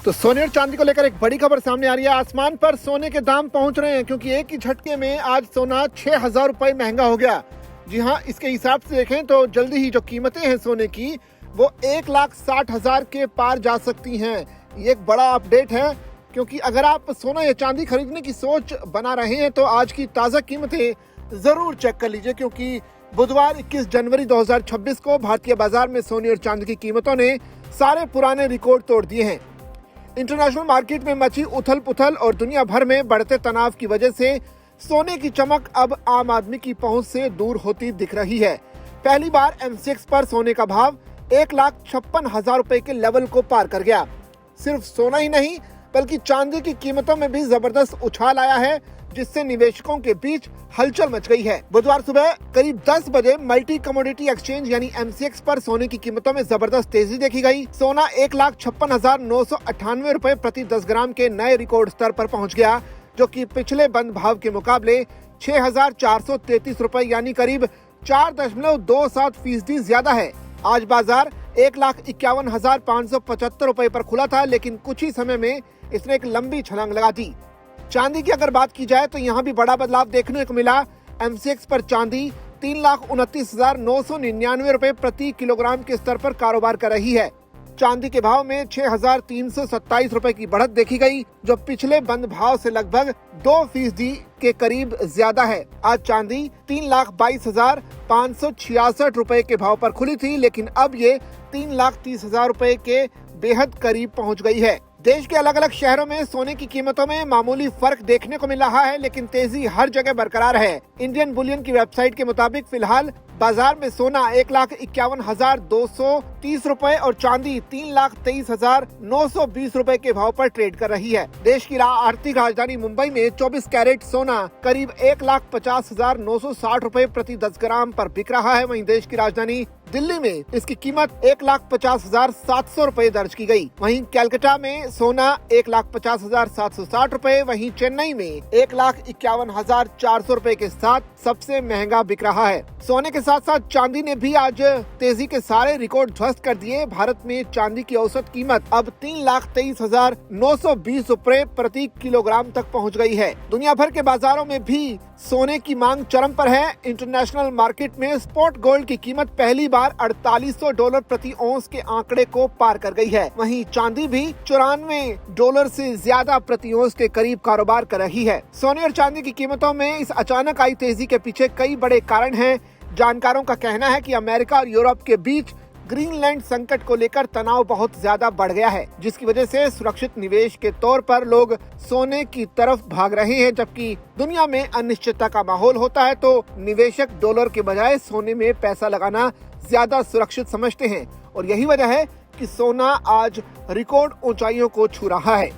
तो सोने और चांदी को लेकर एक बड़ी खबर सामने आ रही है। आसमान पर सोने के दाम पहुंच रहे हैं क्योंकि एक ही झटके में आज सोना 6,000 रुपए महंगा हो गया। जी हां, इसके हिसाब से देखें तो जल्दी ही जो कीमतें हैं सोने की वो 1,60,000 के पार जा सकती हैं। ये एक बड़ा अपडेट है क्योंकि अगर आप सोना या चांदी खरीदने की सोच बना रहे हैं तो आज की ताज़ा कीमतें जरूर चेक कर लीजिए, क्योंकि बुधवार 21 जनवरी 2026 को भारतीय बाजार में सोने और चांदी की कीमतों ने सारे पुराने रिकॉर्ड तोड़ दिए हैं। इंटरनेशनल मार्केट में मची उथल पुथल और दुनिया भर में बढ़ते तनाव की वजह से सोने की चमक अब आम आदमी की पहुंच से दूर होती दिख रही है। पहली बार MCX पर सोने का भाव 1,56,000 रुपए के लेवल को पार कर गया। सिर्फ सोना ही नहीं बल्कि चांदी की कीमतों में भी जबरदस्त उछाल आया है, जिससे निवेशकों के बीच हलचल मच गई है। बुधवार सुबह करीब 10 बजे मल्टी कमोडिटी एक्सचेंज यानी MCX पर सोने की कीमतों में जबरदस्त तेजी देखी गई। सोना 1,56,998 रुपए प्रति 10 ग्राम के नए रिकॉर्ड स्तर पर पहुंच गया, जो कि पिछले बंद भाव के मुकाबले 6,433 रुपए यानी करीब 4.27% ज्यादा है। आज बाजार 1,51,575 रुपए पर खुला था, लेकिन कुछ ही समय में इसने एक लंबी छलांग लगा दी। चांदी की अगर बात की जाए तो यहाँ भी बड़ा बदलाव देखने को मिला। MCX पर चांदी 3,29,999 रुपए प्रति किलोग्राम के स्तर पर कारोबार कर रही है। चांदी के भाव में 6,327 रुपए की बढ़त देखी गई, जो पिछले बंद भाव से लगभग 2% के करीब ज्यादा है। आज चांदी 3,22,566 रुपए के भाव पर खुली थी, लेकिन अब ये 3,30,000 रुपए के बेहद करीब पहुंच गई है। देश के अलग अलग शहरों में सोने की कीमतों में मामूली फर्क देखने को मिल रहा है, लेकिन तेजी हर जगह बरकरार है। इंडियन बुलियन की वेबसाइट के मुताबिक फिलहाल बाजार में सोना 1,51,230 रुपए और चांदी 3,23,920 रुपए के भाव पर ट्रेड कर रही है। देश की आर्थिक राजधानी मुंबई में 24 कैरेट सोना करीब 1,50,960 रुपए प्रति 10 ग्राम पर बिक रहा है। वहीं देश की राजधानी दिल्ली में इसकी कीमत 1,50,700 रुपए दर्ज की गई। वहीं कलकत्ता में सोना 1,50,760 रुपए, वहीं चेन्नई में 1,51,400 रुपए के साथ सबसे महंगा बिक रहा है। सोने के साथ साथ चांदी ने भी आज तेजी के सारे रिकॉर्ड ध्वस्त कर दिए। भारत में चांदी की औसत कीमत अब 3,23,920 रुपए प्रति किलोग्राम तक पहुंच गई है। दुनिया भर के बाजारों में भी सोने की मांग चरम पर है। इंटरनेशनल मार्केट में स्पॉट गोल्ड की कीमत पहली बार $4800 प्रति औंस के आंकड़े को पार कर गई है। वहीं चांदी भी $94 से ज्यादा प्रति औंस के करीब कारोबार कर रही है। सोने और चांदी की कीमतों में इस अचानक आई तेजी के पीछे कई बड़े कारण हैं। जानकारों का कहना है कि अमेरिका और यूरोप के बीच ग्रीनलैंड संकट को लेकर तनाव बहुत ज्यादा बढ़ गया है, जिसकी वजह से सुरक्षित निवेश के तौर पर लोग सोने की तरफ भाग रहे हैं। जबकि दुनिया में अनिश्चितता का माहौल होता है तो निवेशक डॉलर के बजाय सोने में पैसा लगाना ज्यादा सुरक्षित समझते हैं, और यही वजह है कि सोना आज रिकॉर्ड ऊंचाइयों को छू रहा है।